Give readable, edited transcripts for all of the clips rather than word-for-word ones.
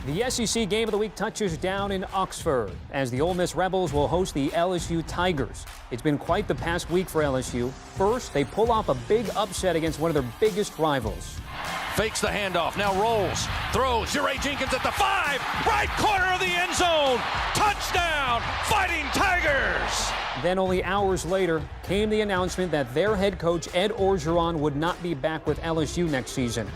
The SEC Game of the Week touches down in Oxford as the Ole Miss Rebels will host the LSU Tigers. It's been quite the past week for LSU. First, they pull off a big upset against one of their biggest rivals. Fakes the handoff, now rolls, throws, J. Jenkins at the 5, right corner of the end zone, touchdown, Fighting Tigers! Then only hours later came the announcement that their head coach Ed Orgeron would not be back with LSU next season.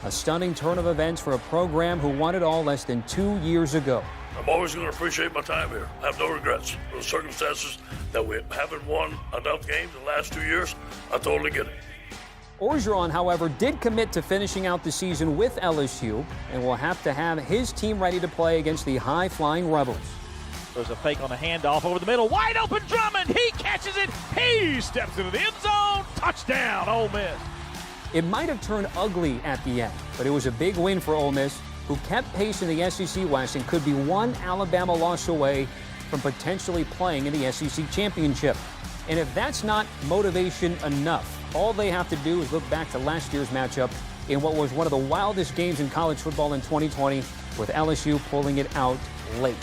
A stunning turn of events for a program who won it all less than 2 years ago. I'm always going to appreciate my time here. I have no regrets. For the circumstances that we haven't won enough games in the last 2 years, I totally get it. Orgeron, however, did commit to finishing out the season with LSU and will have to have his team ready to play against the high-flying Rebels. There's a fake on the handoff over the middle. Wide open Drummond. He catches it. He steps into the end zone. Touchdown, Ole Miss. It might have turned ugly at the end, but it was a big win for Ole Miss, who kept pace in the SEC West and could be one Alabama loss away from potentially playing in the SEC Championship. And if that's not motivation enough, all they have to do is look back to last year's matchup in what was one of the wildest games in college football in 2020, with LSU pulling it out late.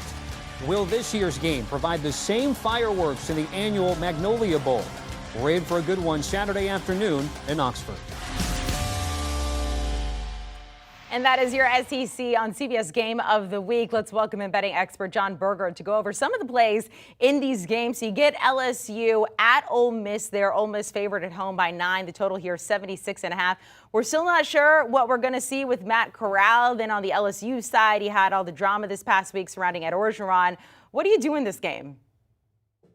Will this year's game provide the same fireworks in the annual Magnolia Bowl? We're in for a good one Saturday afternoon in Oxford. And that is your SEC on CBS Game of the Week. Let's welcome in betting expert Jon Berger to go over some of the plays in these games. So you get LSU at Ole Miss there. Ole Miss favored at home by 9. The total here 76.5. We're still not sure what we're going to see with Matt Corral. Then on the LSU side, he had all the drama this past week surrounding Ed Orgeron. What do you do in this game?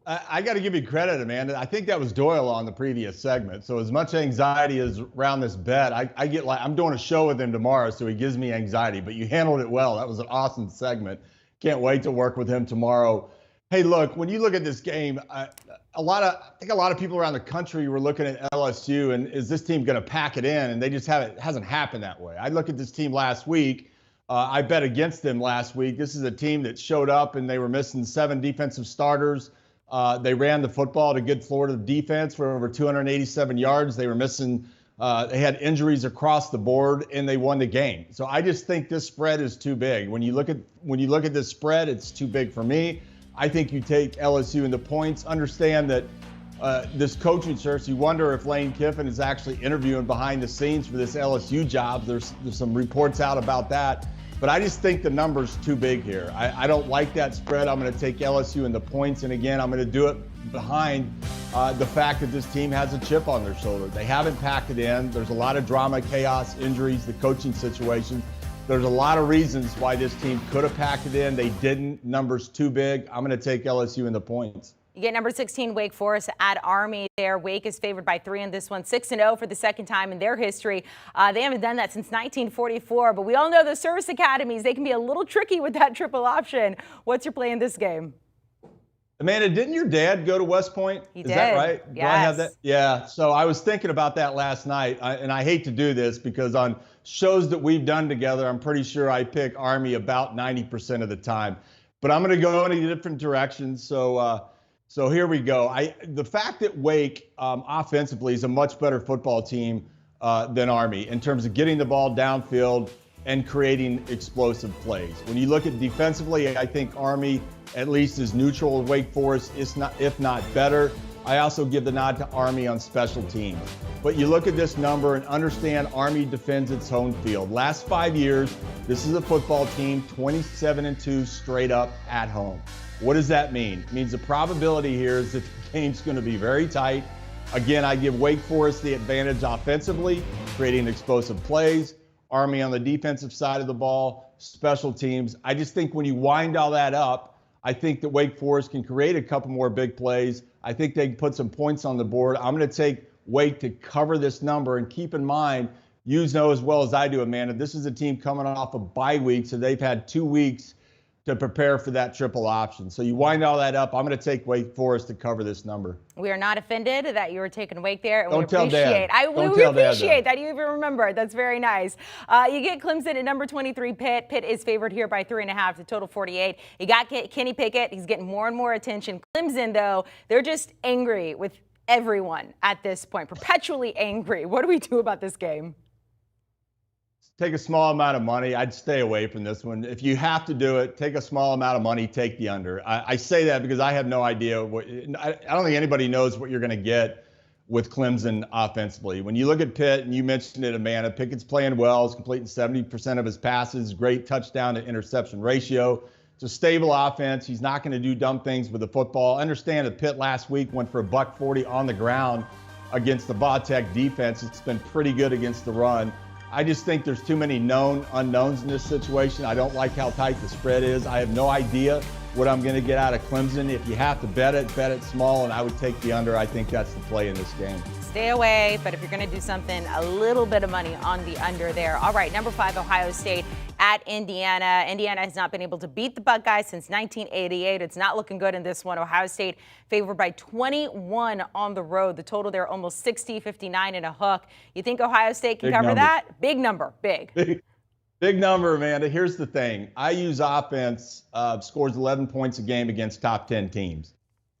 I got to give you credit, Amanda. I think that was Doyle on the previous segment. So as much anxiety as around this bet, I get like I'm doing a show with him tomorrow, so he gives me anxiety. But you handled it well. That was an awesome segment. Can't wait to work with him tomorrow. Hey, look, when you look at this game, I think a lot of people around the country were looking at LSU and is this team going to pack it in? And they just haven't. It hasn't happened that way. I look at this team last week. I bet against them last week. This is a team that showed up and they were missing 7 defensive starters. They ran the football to good Florida defense for over 287 yards. They were missing. They had injuries across the board, and they won the game. So I just think this spread is too big. When you look at this spread, it's too big for me. I think you take LSU in the points. Understand that this coaching search. You wonder if Lane Kiffin is actually interviewing behind the scenes for this LSU job. There's some reports out about that. But I just think the number's too big here. I don't like that spread. I'm going to take LSU in the points. And again, I'm going to do it behind the fact that this team has a chip on their shoulder. They haven't packed it in. There's a lot of drama, chaos, injuries, the coaching situation. There's a lot of reasons why this team could have packed it in. They didn't. Number's too big. I'm going to take LSU in the points. You get number 16, Wake Forest at Army there. Wake is favored by 3 in this one, 6-0 for the second time in their history. They haven't done that since 1944, but we all know the service academies, they can be a little tricky with that triple option. What's your play in this game? Amanda, didn't your dad go to West Point? He did. Is that right? Yes. Do I have that? Yeah. So I was thinking about that last night, and I hate to do this because on shows that we've done together, I'm pretty sure I pick Army about 90% of the time. But I'm going to go in a different direction. So here we go. The fact that Wake offensively is a much better football team than Army in terms of getting the ball downfield and creating explosive plays. When you look at defensively, I think Army at least is neutral with Wake Forest, if not better. I also give the nod to Army on special teams. But you look at this number and understand Army defends its home field. Last 5 years, this is a football team 27-2 straight up at home. What does that mean? It means the probability here is that the game's going to be very tight. Again, I give Wake Forest the advantage offensively, creating explosive plays. Army on the defensive side of the ball, special teams. I just think when you wind all that up, I think that Wake Forest can create a couple more big plays. I think they can put some points on the board. I'm going to take Wake to cover this number. And keep in mind, you know as well as I do, Amanda, this is a team coming off a bye week, so they've had 2 weeks to prepare for that triple option. So you wind all that up. I'm going to take Wake Forest to cover this number. We are not offended that you were taking Wake there. And Don't we tell appreciate, Dad. we appreciate that you even remembered. That's very nice. You get Clemson at number 23, Pitt. Pitt is favored here by 3.5 to total 48. You got Kenny Pickett. He's getting more and more attention. Clemson, though, they're just angry with everyone at this point, perpetually angry. What do we do about this game? take a small amount of money. I'd stay away from this one. If you have to do it, take a small amount of money, take the under. I say that because I have no idea I don't think anybody knows what you're going to get with Clemson offensively. When you look at Pitt, and you mentioned it, Amanda, Pickett's playing well, he's completing 70% of his passes, great touchdown to interception ratio. It's a stable offense. He's not going to do dumb things with the football. Understand that Pitt last week went for $140 on the ground against the Vautech defense. It's been pretty good against the run. I just think there's too many known unknowns in this situation. I don't like how tight the spread is. I have no idea what I'm going to get out of Clemson. If you have to bet it small, and I would take the under. I think that's the play in this game. Stay away, but if you're going to do something, a little bit of money on the under there. All right, number 5, Ohio State at Indiana. Indiana has not been able to beat the Buckeyes since 1988. It's not looking good in this one. Ohio State favored by 21 on the road. The total there almost 60, 59 and a hook. You think Ohio State can cover that? Big number, big. Big number, Amanda. Here's the thing. IU's offense scores 11 points a game against top 10 teams.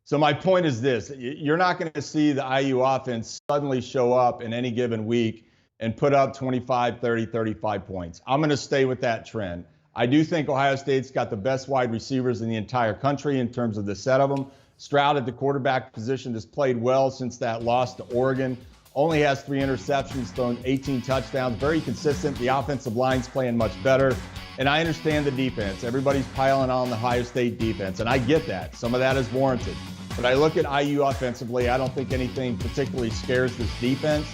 So my point is this. You're not going to see the IU offense suddenly show up in any given week and put up 25, 30, 35 points. I'm going to stay with that trend. I do think Ohio State's got the best wide receivers in the entire country in terms of the set of them. Stroud at the quarterback position has played well since that loss to Oregon. Only has 3 interceptions, thrown 18 touchdowns, very consistent. The offensive line's playing much better. And I understand the defense. Everybody's piling on the Ohio State defense, and I get that. Some of that is warranted. But I look at IU offensively, I don't think anything particularly scares this defense.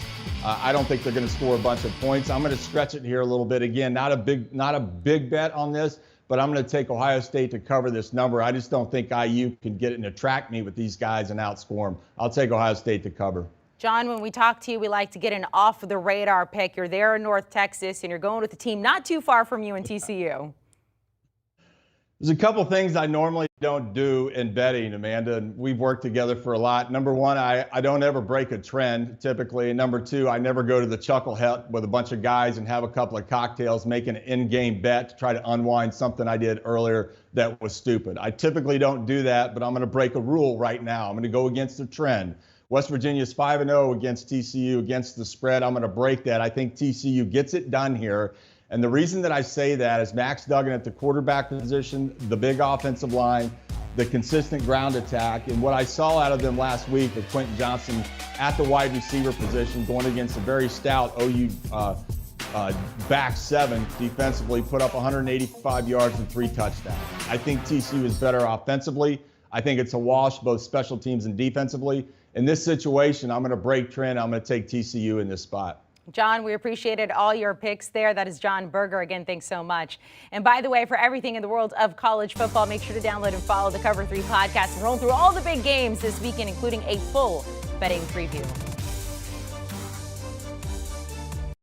I don't think they're going to score a bunch of points. I'm going to stretch it here a little bit. Again, not a big bet on this, but I'm going to take Ohio State to cover this number. I just don't think IU can get it and attract me with these guys and outscore them. I'll take Ohio State to cover. John, when we talk to you, we like to get an off-the-radar pick. You're there in North Texas, and you're going with a team not too far from you in TCU. There's a couple things I normally don't do in betting, Amanda, and we've worked together for a lot. Number one, I don't ever break a trend, typically. And number two, I never go to the chuckle hut with a bunch of guys and have a couple of cocktails, make an in-game bet to try to unwind something I did earlier that was stupid. I typically don't do that, but I'm going to break a rule right now. I'm going to go against the trend. West Virginia's 5-0 against TCU, against the spread. I'm going to break that. I think TCU gets it done here. And the reason that I say that is Max Duggan at the quarterback position, the big offensive line, the consistent ground attack. And what I saw out of them last week with Quentin Johnson at the wide receiver position going against a very stout OU back 7 defensively, put up 185 yards and 3 touchdowns. I think TCU is better offensively. I think it's a wash, both special teams and defensively. In this situation, I'm going to break trend. I'm going to take TCU in this spot. John, we appreciated all your picks there. That is Jon Berger. Again, thanks so much. And by the way, for everything in the world of college football, make sure to download and follow the Cover 3 podcast and roll through all the big games this weekend, including a full betting preview.